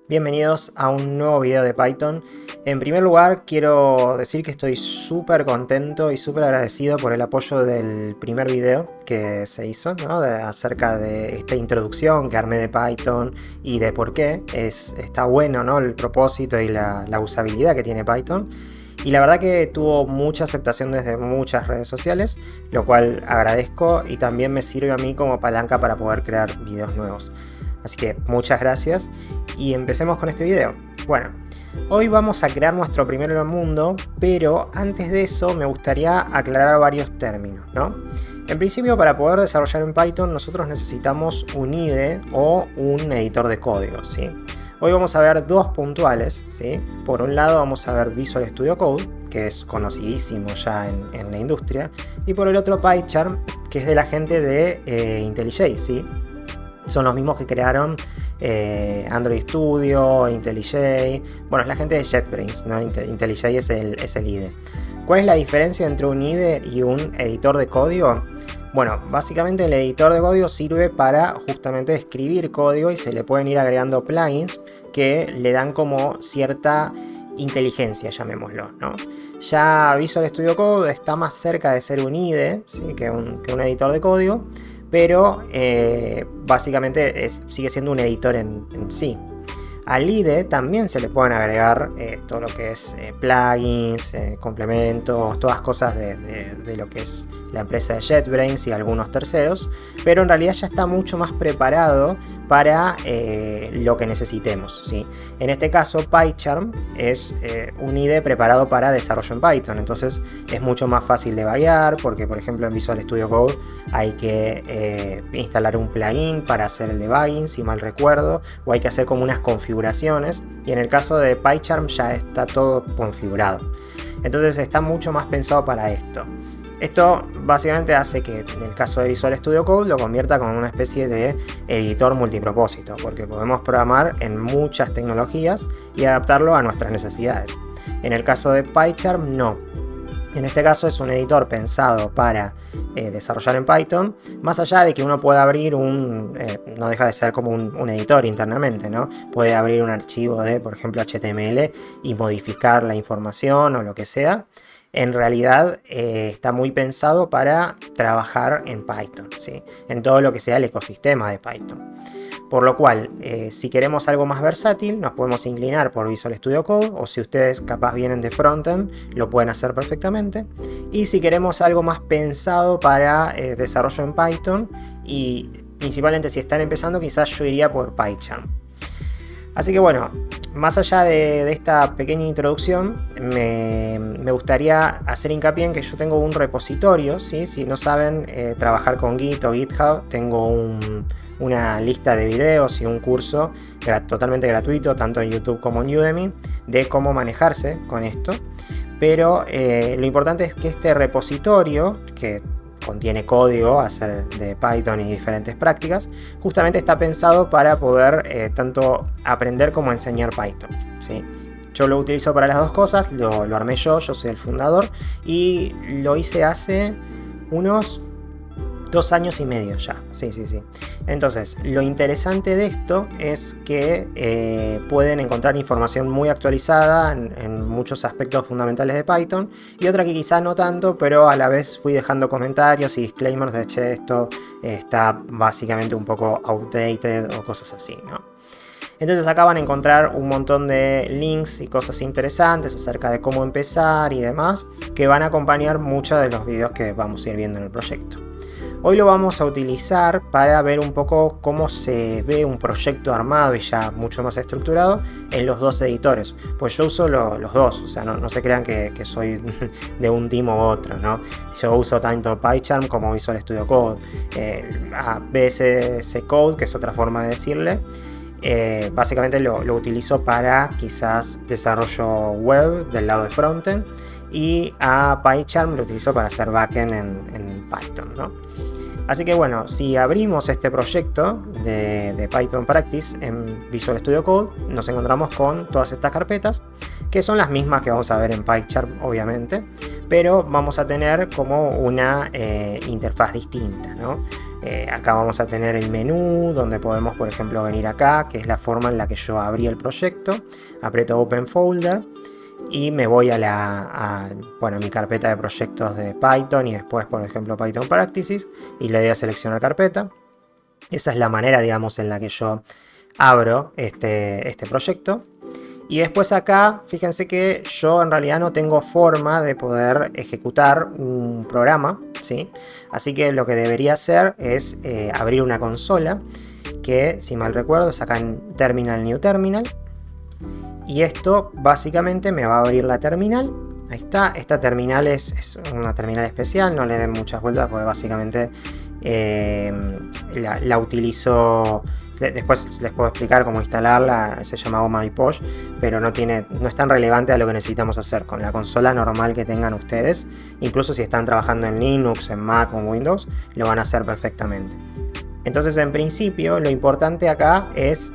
Bienvenidos a un nuevo video de Python. En primer lugar, quiero decir que estoy súper contento y súper agradecido por el apoyo del primer video que se hizo, ¿no? Acerca de esta introducción que armé de Python y de por qué está bueno, ¿no? El propósito y la usabilidad que tiene Python. Y la verdad que tuvo mucha aceptación desde muchas redes sociales, lo cual agradezco y también me sirve a mí como palanca para poder crear videos nuevos. Así que muchas gracias y empecemos con este video. Bueno, hoy vamos a crear nuestro primer mundo, pero antes de eso me gustaría aclarar varios términos, ¿no? En principio, para poder desarrollar en Python nosotros necesitamos un IDE o un editor de código, ¿sí? Hoy vamos a ver dos puntuales, ¿sí? Por un lado vamos a ver Visual Studio Code, que es conocidísimo ya en la industria, y por el otro PyCharm, que es de la gente de IntelliJ, ¿sí? Son los mismos que crearon Android Studio, IntelliJ. Bueno, es la gente de JetBrains, ¿no? IntelliJ es el IDE. ¿Cuál es la diferencia entre un IDE y un editor de código? Bueno, básicamente el editor de código sirve para justamente escribir código y se le pueden ir agregando plugins que le dan como cierta inteligencia, llamémoslo, ¿no? Ya Visual Studio Code está más cerca de ser un IDE, ¿sí? que un editor de código, pero básicamente sigue siendo un editor en sí. Al IDE también se le pueden agregar todo lo que es plugins, complementos, todas cosas de lo que es la empresa de JetBrains y algunos terceros, pero en realidad ya está mucho más preparado para lo que necesitemos, ¿sí? En este caso PyCharm es un IDE preparado para desarrollo en Python, entonces es mucho más fácil de baguear porque, por ejemplo, en Visual Studio Code hay que instalar un plugin para hacer el debugging, si mal recuerdo, o hay que hacer como unas configuraciones, y en el caso de PyCharm ya está todo configurado. Entonces está mucho más pensado para esto. Esto básicamente hace que en el caso de Visual Studio Code lo convierta como una especie de editor multipropósito, porque podemos programar en muchas tecnologías y adaptarlo a nuestras necesidades. En el caso de PyCharm no. En este caso es un editor pensado para desarrollar en Python, más allá de que uno pueda abrir no deja de ser como un editor internamente, ¿no? Puede abrir un archivo de, por ejemplo, HTML y modificar la información o lo que sea. En realidad está muy pensado para trabajar en Python, ¿sí? En todo lo que sea el ecosistema de Python. Por lo cual, si queremos algo más versátil, nos podemos inclinar por Visual Studio Code, o si ustedes capaz vienen de frontend, lo pueden hacer perfectamente. Y si queremos algo más pensado para desarrollo en Python, y principalmente si están empezando, quizás yo iría por PyCharm. Así que bueno, más allá de esta pequeña introducción, me gustaría hacer hincapié en que yo tengo un repositorio, ¿sí? Si no saben trabajar con Git o GitHub, tengo una lista de videos y un curso totalmente gratuito, tanto en YouTube como en Udemy, de cómo manejarse con esto. Pero lo importante es que este repositorio, que contiene código de Python y diferentes prácticas, justamente está pensado para poder tanto aprender como enseñar Python, ¿sí? Yo lo utilizo para las dos cosas, lo armé yo soy el fundador y lo hice hace unos 2 años y medio ya, sí. Entonces, lo interesante de esto es que pueden encontrar información muy actualizada en muchos aspectos fundamentales de Python, y otra que quizá no tanto, pero a la vez fui dejando comentarios y disclaimers de che, esto está básicamente un poco outdated o cosas así, ¿no? Entonces acá van a encontrar un montón de links y cosas interesantes acerca de cómo empezar y demás, que van a acompañar muchos de los videos que vamos a ir viendo en el proyecto. Hoy lo vamos a utilizar para ver un poco cómo se ve un proyecto armado y ya mucho más estructurado en los dos editores. Pues yo uso los dos, o sea, no se crean que soy de un team u otro, ¿no? Yo uso tanto PyCharm como Visual Studio Code. VS Code, que es otra forma de decirle. Básicamente lo utilizo para quizás desarrollo web del lado de frontend, y a PyCharm lo utilizo para hacer backend en Python, ¿no? Así que bueno, si abrimos este proyecto de Python Practice en Visual Studio Code, nos encontramos con todas estas carpetas, que son las mismas que vamos a ver en PyCharm, obviamente, pero vamos a tener como una interfaz distinta, ¿no? Acá vamos a tener el menú, donde podemos, por ejemplo, venir acá, que es la forma en la que yo abrí el proyecto, aprieto Open Folder, y me voy a mi carpeta de proyectos de Python y después, por ejemplo, Python Practices, y le doy a seleccionar carpeta. Esa es la manera, digamos, en la que yo abro este proyecto. Y después acá, fíjense que yo en realidad no tengo forma de poder ejecutar un programa, ¿sí? Así que lo que debería hacer es abrir una consola, que si mal recuerdo es acá en Terminal, New Terminal. Y esto básicamente me va a abrir la terminal. Ahí está. Esta terminal es una terminal especial. No le den muchas vueltas porque básicamente la utilizo. Después les puedo explicar cómo instalarla. Se llama OmyPosh, pero no es tan relevante a lo que necesitamos hacer con la consola normal que tengan ustedes. Incluso si están trabajando en Linux, en Mac o en Windows, lo van a hacer perfectamente. Entonces, en principio, lo importante acá es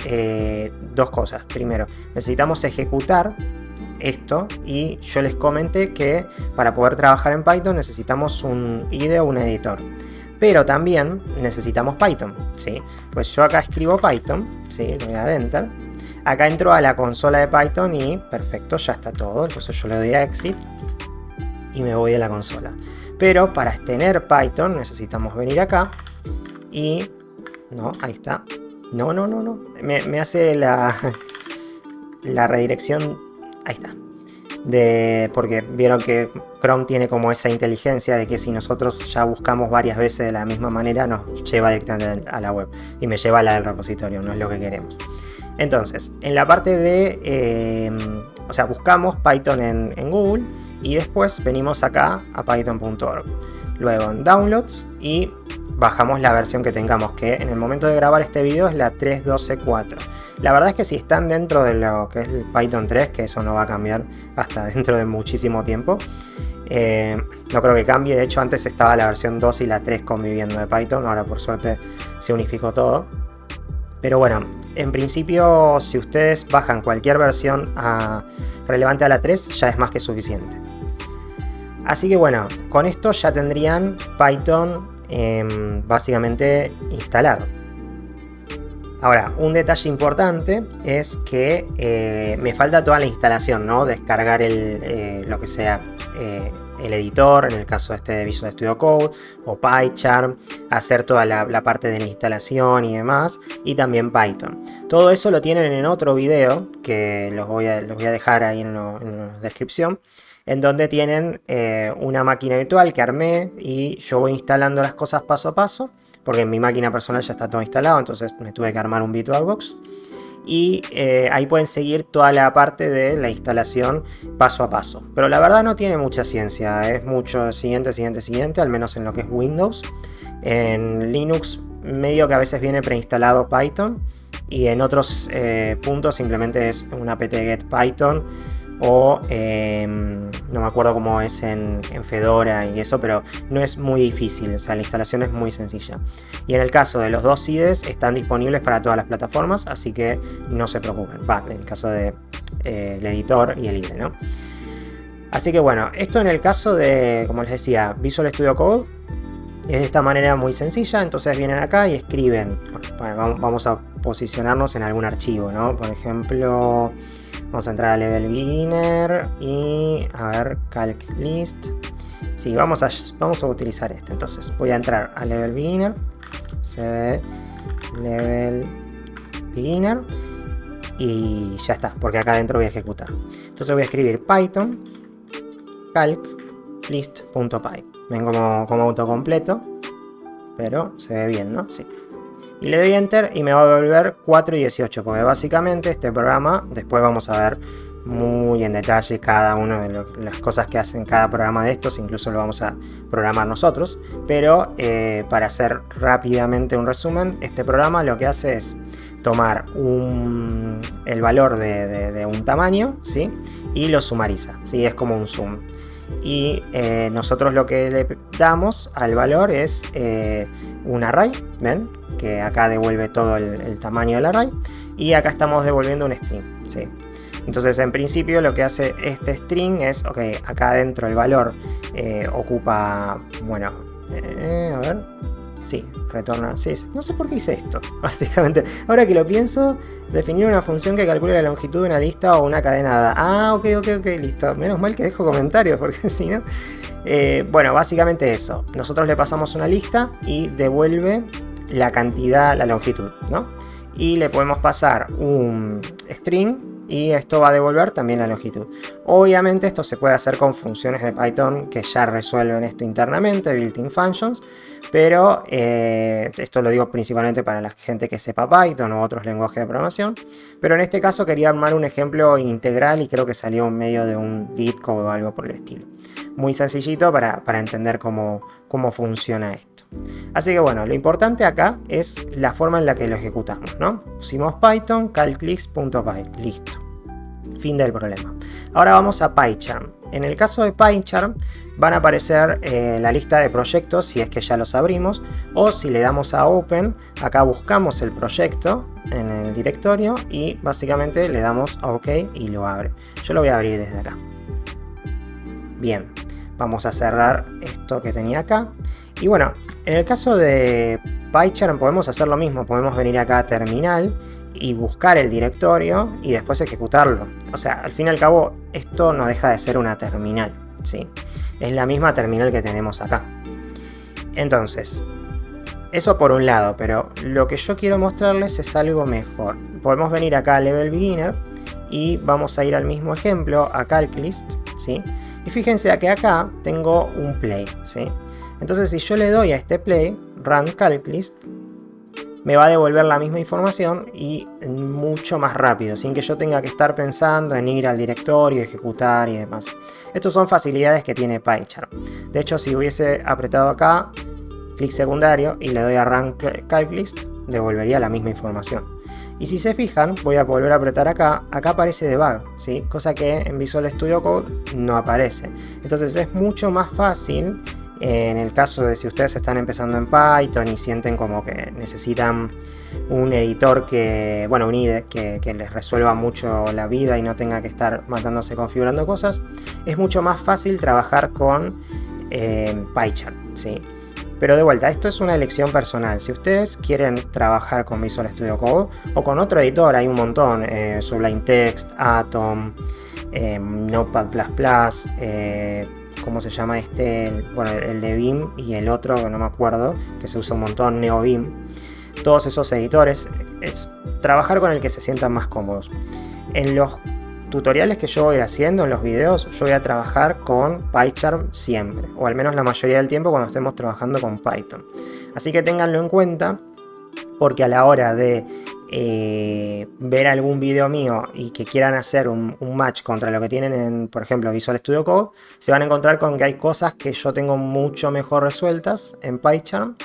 dos cosas. Primero, necesitamos ejecutar esto, y yo les comenté que para poder trabajar en Python necesitamos un IDE o un editor. Pero también necesitamos Python, ¿sí? Pues yo acá escribo Python, ¿sí? Le voy a dar Enter. Acá entro a la consola de Python y perfecto, ya está todo. Entonces yo le doy a Exit y me voy a la consola. Pero para tener Python necesitamos venir acá y... No, ahí está. No. Me hace la redirección. Ahí está. Porque vieron que Chrome tiene como esa inteligencia de que si nosotros ya buscamos varias veces de la misma manera, nos lleva directamente a la web. Y me lleva a la del repositorio, no es lo que queremos. Entonces, en la parte de... buscamos Python en Google y después venimos acá a python.org. Luego en Downloads y bajamos la versión que tengamos, que en el momento de grabar este video es la 3.12.4. La verdad es que si están dentro de lo que es el Python 3, que eso no va a cambiar hasta dentro de muchísimo tiempo, no creo que cambie. De hecho, antes estaba la versión 2 y la 3 conviviendo de Python, ahora por suerte se unificó todo. Pero bueno, en principio, si ustedes bajan cualquier versión relevante a la 3, ya es más que suficiente. Así que bueno, con esto ya tendrían Python básicamente instalado. Ahora, un detalle importante es que me falta toda la instalación, ¿no? Descargar lo que sea el editor, en el caso de Visual Studio Code o PyCharm, hacer toda la parte de la instalación y demás, y también Python. Todo eso lo tienen en otro video que los voy a dejar ahí en la descripción, en donde tienen una máquina virtual que armé y yo voy instalando las cosas paso a paso, porque en mi máquina personal ya está todo instalado, entonces me tuve que armar un VirtualBox. Y ahí pueden seguir toda la parte de la instalación paso a paso. Pero la verdad no tiene mucha ciencia, es mucho siguiente, al menos en lo que es Windows. En Linux medio que a veces viene preinstalado Python, y en otros puntos simplemente es una apt-get Python, o no me acuerdo cómo es en Fedora y eso, pero no es muy difícil, o sea, la instalación es muy sencilla. Y en el caso de los dos IDEs están disponibles para todas las plataformas, así que no se preocupen, en el caso de el editor y el IDE, ¿no? Así que bueno, esto en el caso de, como les decía, Visual Studio Code es de esta manera muy sencilla. Entonces vienen acá y escriben, bueno, vamos a posicionarnos en algún archivo, ¿no? Por ejemplo, vamos a entrar a Level Beginner y a ver, Calc List. Sí, vamos a utilizar este. Entonces voy a entrar a Level Beginner, cd Level Beginner, y ya está, porque acá adentro voy a ejecutar. Entonces voy a escribir Python calc list.py. Ven como autocompleto, pero se ve bien, ¿no? Sí. Y le doy Enter y me va a devolver 4 y 18, porque básicamente este programa, después vamos a ver muy en detalle cada una de las cosas que hacen cada programa de estos, incluso lo vamos a programar nosotros, pero para hacer rápidamente un resumen, este programa lo que hace es tomar el valor de un tamaño, ¿sí? Y lo sumariza, ¿sí? Es como un sum. Y nosotros lo que le damos al valor es un array, ¿ven? Que acá devuelve todo el tamaño del array, y acá estamos devolviendo un string, ¿sí? Entonces en principio lo que hace este string es, ok, acá adentro el valor ocupa, bueno, a ver, sí, retorna, sí, no sé por qué hice esto, básicamente. Ahora que lo pienso, definir una función que calcule la longitud de una lista o una cadena dada. Ah, ok, listo. Menos mal que dejo comentarios, porque si no... bueno, básicamente eso. Nosotros le pasamos una lista y devuelve la cantidad, la longitud, ¿no? Y le podemos pasar un string y esto va a devolver también la longitud. Obviamente esto se puede hacer con funciones de Python que ya resuelven esto internamente, built-in functions, pero esto lo digo principalmente para la gente que sepa Python o otros lenguajes de programación, pero en este caso quería armar un ejemplo integral y creo que salió en medio de un Git code o algo por el estilo. Muy sencillito para entender cómo funciona esto. Así que bueno, lo importante acá es la forma en la que lo ejecutamos, ¿no? Pusimos Python calclist.py, listo. Fin del problema. Ahora vamos a PyCharm. En el caso de PyCharm van a aparecer la lista de proyectos si es que ya los abrimos, o si le damos a Open, acá buscamos el proyecto en el directorio y básicamente le damos a OK y lo abre. Yo lo voy a abrir desde acá. Bien, vamos a cerrar esto que tenía acá. Y bueno, en el caso de PyCharm podemos hacer lo mismo, podemos venir acá a terminal y buscar el directorio y después ejecutarlo. O sea, al fin y al cabo esto no deja de ser una terminal, ¿sí? Es la misma terminal que tenemos acá. Entonces, eso por un lado, pero lo que yo quiero mostrarles es algo mejor. Podemos venir acá a Level Beginner y vamos a ir al mismo ejemplo, a Calclist, ¿sí? Y fíjense que acá tengo un play, ¿sí? Entonces si yo le doy a este play, Run Calclist, me va a devolver la misma información y mucho más rápido, sin que yo tenga que estar pensando en ir al directorio, ejecutar y demás. Estas son facilidades que tiene PyCharm. De hecho, si hubiese apretado acá, clic secundario, y le doy a Run Calclist, devolvería la misma información. Y si se fijan, voy a volver a apretar acá, acá aparece debug, ¿sí? Cosa que en Visual Studio Code no aparece. Entonces es mucho más fácil. En el caso de si ustedes están empezando en Python y sienten como que necesitan un editor que, bueno, un IDE que les resuelva mucho la vida y no tenga que estar matándose configurando cosas, es mucho más fácil trabajar con PyCharm, ¿sí? Pero de vuelta, esto es una elección personal. Si ustedes quieren trabajar con Visual Studio Code o con otro editor, hay un montón, Sublime Text, Atom, Notepad++, ¿cómo se llama este? Bueno, el de Vim y el otro que no me acuerdo, que se usa un montón, NeoVim. Todos esos editores, es trabajar con el que se sientan más cómodos. En los tutoriales que yo voy a ir haciendo, en los videos, yo voy a trabajar con PyCharm siempre, o al menos la mayoría del tiempo cuando estemos trabajando con Python. Así que ténganlo en cuenta, porque a la hora de ver algún video mío y que quieran hacer un match contra lo que tienen en, por ejemplo, Visual Studio Code, se van a encontrar con que hay cosas que yo tengo mucho mejor resueltas en PyCharm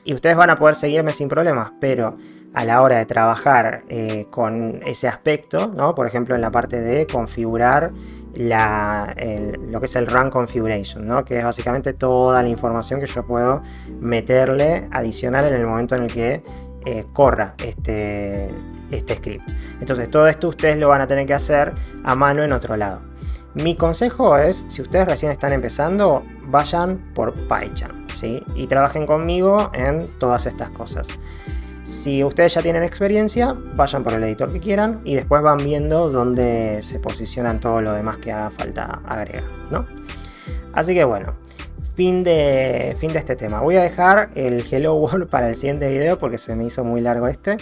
y ustedes van a poder seguirme sin problemas, pero a la hora de trabajar con ese aspecto, ¿no? Por ejemplo, en la parte de configurar lo que es el Run Configuration, ¿no? Que es básicamente toda la información que yo puedo meterle adicional en el momento en el que corra este script. Entonces todo esto ustedes lo van a tener que hacer a mano en otro lado. Mi consejo es, si ustedes recién están empezando, vayan por PyCharm, ¿sí? Y trabajen conmigo en todas estas cosas. Si ustedes ya tienen experiencia, vayan por el editor que quieran y después van viendo dónde se posicionan todo lo demás que haga falta agregar, ¿no? Así que bueno, fin de este tema. Voy a dejar el Hello World para el siguiente video porque se me hizo muy largo este,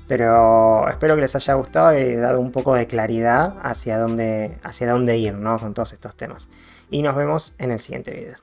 pero espero que les haya gustado y dado un poco de claridad hacia dónde ir, ¿no? Con todos estos temas. Y nos vemos en el siguiente video.